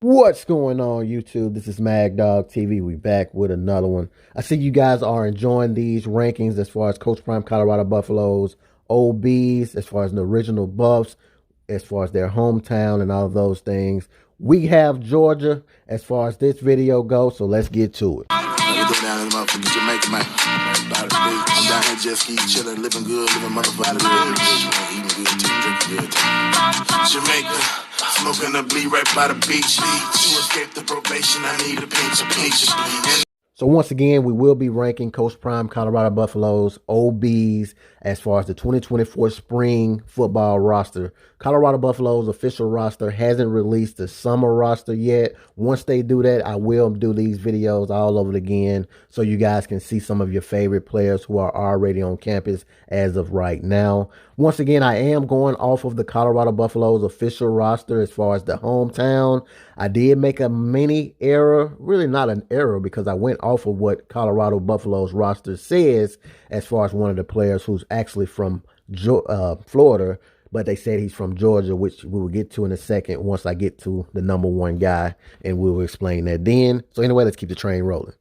What's going on, YouTube? This is Mag Dog TV. We back with another one. I see you guys are enjoying these rankings as far as Coach Prime Colorado Buffaloes, OBs, as far as the original Buffs, as far as their hometown and all of those things. We have Georgia as far as this video goes, so let's get to it. Down in the motherfucking Jamaica, man. I'm down here jet ski, chilling, living good, living motherfucking good, eating good, drinking good. Jamaica, smoking the bleed right by the beach. To escape the probation, I need a pinch of peach. So once again, we will be ranking Coach Prime Colorado Buffaloes, OBs, as far as the 2024 spring football roster. Colorado Buffaloes official roster hasn't released the summer roster yet. Once they do that, I will do these videos all over again so you guys can see some of your favorite players who are already on campus as of right now. Once again, I am going off of the Colorado Buffaloes official roster as far as the hometown. I did make a mini error, really not an error, because I went off of what Colorado Buffaloes roster says as far as one of the players who's actually from Florida, but they said he's from Georgia, which we will get to in a second once I get to the number one guy, and we will explain that then. So anyway, let's keep the train rolling.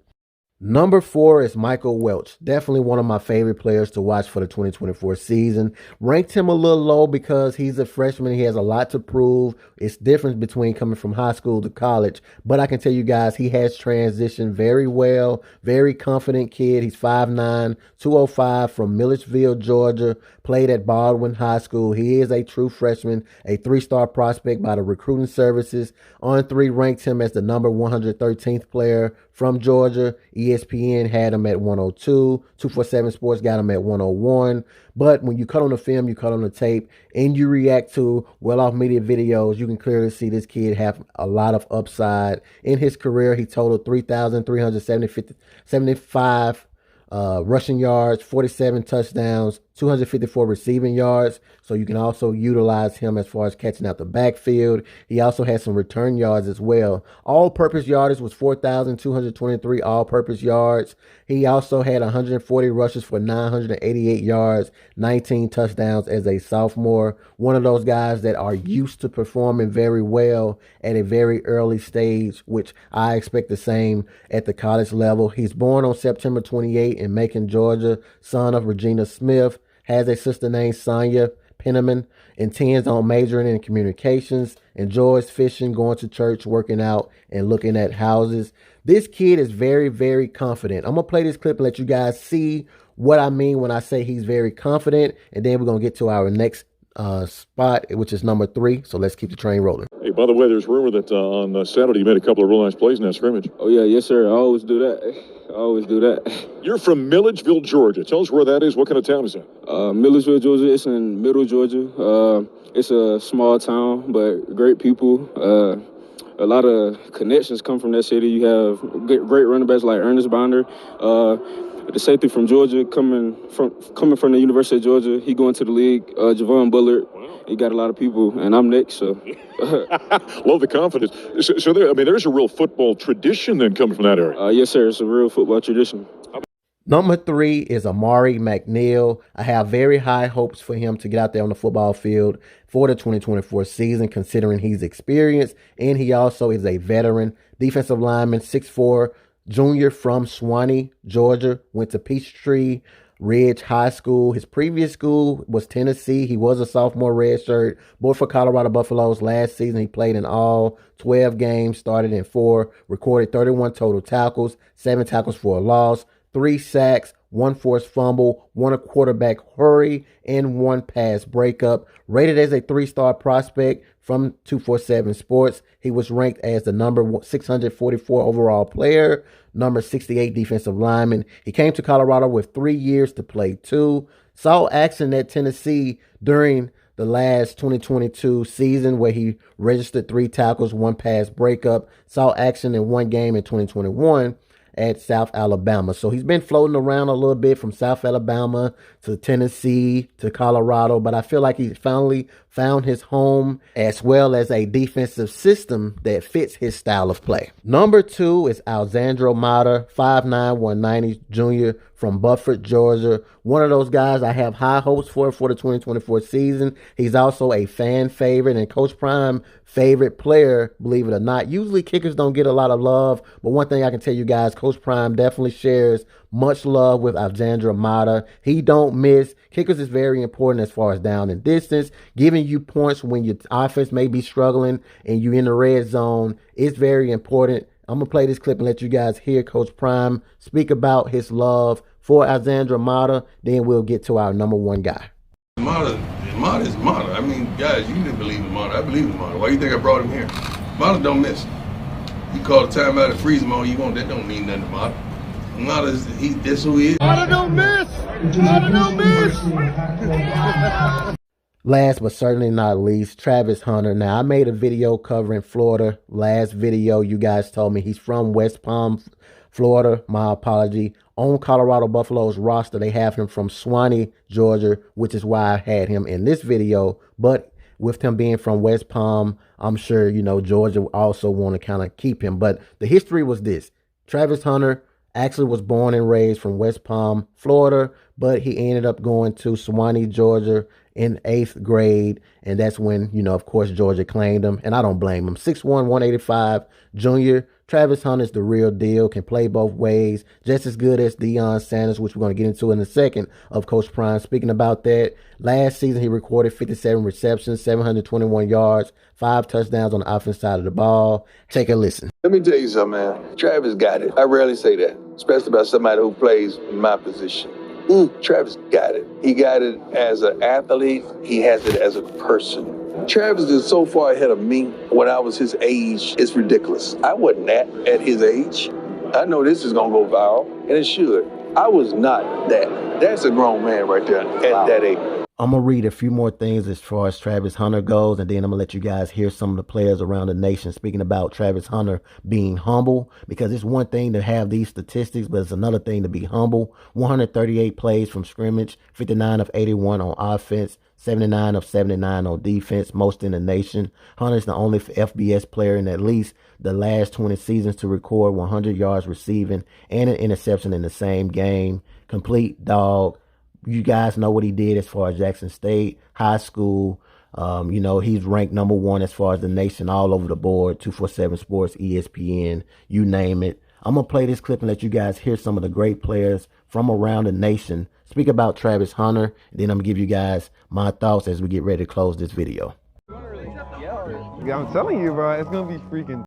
Number 4 is Michael Welch. Definitely one of my favorite players to watch for the 2024 season. Ranked him a little low because he's a freshman. He has a lot to prove. It's different between coming from high school to college. But I can tell you guys, he has transitioned very well. Very confident kid. He's 5'9", 205 from Milledgeville, Georgia. Played at Baldwin High School. He is a true freshman, a 3-star prospect by the recruiting services. On3 ranked him as the number 113th player from Georgia. ESPN had him at 102. 247 Sports got him at 101. But when you cut on the film, you cut on the tape, and you react to well-off media videos, you can clearly see this kid have a lot of upside. In his career, he totaled 3,375 rushing yards, 47 touchdowns, 254 receiving yards. So you can also utilize him as far as catching out the backfield. He also has some return yards as well. All-purpose yardage was 4,223 all-purpose yards. He also had 140 rushes for 988 yards, 19 touchdowns as a sophomore. One of those guys that are used to performing very well at a very early stage, which I expect the same at the college level. He's born on September 28 in Macon, Georgia, son of Regina Smith. Has a sister named Sonia Penniman, intends on majoring in communications, enjoys fishing, going to church, working out, and looking at houses. This kid is very, very confident. I'm going to play this clip and let you guys see what I mean when I say he's very confident, and then we're going to get to our next spot, which is number 3. So let's keep the train rolling. Hey, by the way, there's rumor that on Saturday you made a couple of real nice plays in that scrimmage. Oh, yeah, yes, sir. I always do that. I always do that. You're from Milledgeville, Georgia. Tell us where that is. What kind of town is that? Milledgeville, Georgia. It's in middle Georgia. It's a small town, but great people. A lot of connections come from that city. You have great running backs like Ernest Bonder. The safety from Georgia, coming from the University of Georgia, he going to the league. Javon Bullard, wow. He got a lot of people, and I'm next. So, love the confidence. So there's a real football tradition then coming from that area. Yes, sir. It's a real football tradition. Number 3 is Amari McNeill. I have very high hopes for him to get out there on the football field for the 2024 season, considering he's experienced and he also is a veteran. Defensive lineman, 6'4", junior from Swanee, Georgia, went to Peachtree Ridge High School. His previous school was Tennessee. He was a sophomore redshirt, both for Colorado Buffaloes. Last season, he played in all 12 games, started in 4, recorded 31 total tackles, 7 tackles for a loss, 3 sacks, 1 forced fumble, 1 quarterback hurry, and 1 pass breakup. Rated as a 3-star prospect from 247 Sports. He was ranked as the number 644 overall player, number 68 defensive lineman. He came to Colorado with 3 years to play 2. Saw action at Tennessee during the last 2022 season where he registered 3 tackles, 1 pass breakup. Saw action in 1 game in 2021. At South Alabama. So he's been floating around a little bit from South Alabama to Tennessee to Colorado, but I feel like he's finally found his home as well as a defensive system that fits his style of play. Number 2 is Alessandro, 5'9", 190 junior from Beaufort, Georgia. One of those guys I have high hopes for the 2024 season. He's also a fan favorite and Coach Prime favorite player, believe it or not. Usually kickers don't get a lot of love, but one thing I can tell you guys, Coach Prime definitely shares much love with Alessandro. He don't miss. Kickers is very important as far as down and distance, giving you points when your offense may be struggling and you in the red zone. It's very important. I'm going to play this clip and let you guys hear Coach Prime speak about his love for Alessandro. Then we'll get to our number one guy. Mata is Mata. I mean, guys, you didn't believe in Mata. I believe in Mata. Why do you think I brought him here? Mata don't miss. You call the timeout and freeze him all you want. That don't mean nothing to Mata. Mata is, that's who he is. Mata don't miss. Mata don't miss. Last but certainly not least, Travis Hunter. Now, I made a video covering Florida. Last video, you guys told me he's from West Palm, Florida. My apology. On Colorado Buffaloe's roster, they have him from Suwanee, Georgia, which is why I had him in this video. But with him being from West Palm, I'm sure, Georgia also want to kind of keep him. But the history was this. Travis Hunter actually was born and raised from West Palm, Florida, but he ended up going to Suwanee, Georgia in 8th grade. And that's when, of course, Georgia claimed him. And I don't blame him. 6'1", 185 junior. Travis Hunter's the real deal, can play both ways, just as good as Deion Sanders, which we're going to get into in a second of Coach Prime. Speaking about that, last season he recorded 57 receptions, 721 yards, 5 touchdowns on the offensive side of the ball. Take a listen. Let me tell you something, man. Travis got it. I rarely say that, especially about somebody who plays in my position. Travis got it. He got it as an athlete. He has it as a person. Travis is so far ahead of me when I was his age, it's ridiculous. I wasn't that at his age. I know this is going to go viral, and it should. I was not that. That's a grown man right there at that age. I'm going to read a few more things as far as Travis Hunter goes, and then I'm going to let you guys hear some of the players around the nation speaking about Travis Hunter being humble, because it's one thing to have these statistics, but it's another thing to be humble. 138 plays from scrimmage, 59 of 81 on offense, 79 of 79 on defense, most in the nation. Hunter's the only FBS player in at least the last 20 seasons to record 100 yards receiving and an interception in the same game. Complete dog. You guys know what he did as far as Jackson State, high school. He's ranked number 1 as far as the nation all over the board, 247 Sports, ESPN, you name it. I'm going to play this clip and let you guys hear some of the great players from around the nation speak about Travis Hunter. And then I'm going to give you guys my thoughts as we get ready to close this video. Yeah, I'm telling you, bro, it's going to be freaking.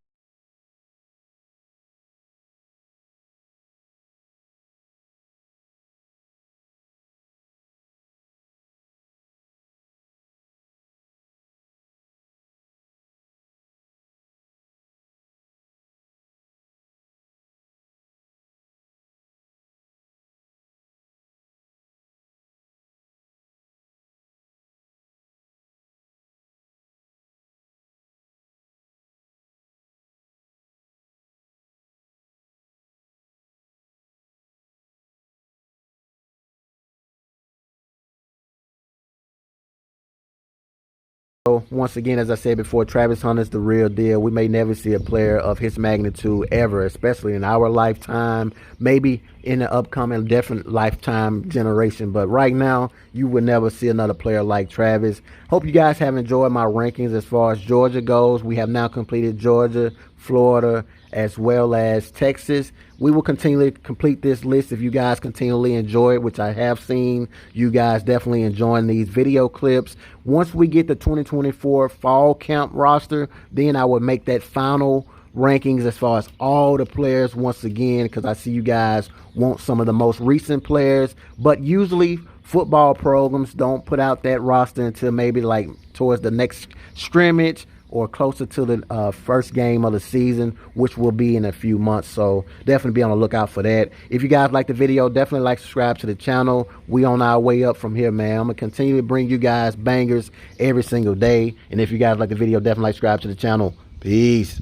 Once again, as I said before, Travis Hunter's the real deal. We may never see a player of his magnitude ever, especially in our lifetime, maybe in the upcoming different lifetime generation. But right now, you will never see another player like Travis. Hope you guys have enjoyed my rankings as far as Georgia goes. We have now completed Georgia, Florida, as well as Texas. We will continually complete this list if you guys continually enjoy it, which I have seen you guys definitely enjoying these video clips. Once we get the 2024 fall camp roster, then I will make that final rankings as far as all the players once again, because I see you guys want some of the most recent players, but usually football programs don't put out that roster until maybe like towards the next scrimmage or closer to the first game of the season, which will be in a few months. So definitely be on the lookout for that. If you guys like the video, definitely like, subscribe to the channel. We on our way up from here, man. I'm gonna continue to bring you guys bangers every single day. And if you guys like the video, definitely like, subscribe to the channel. Peace.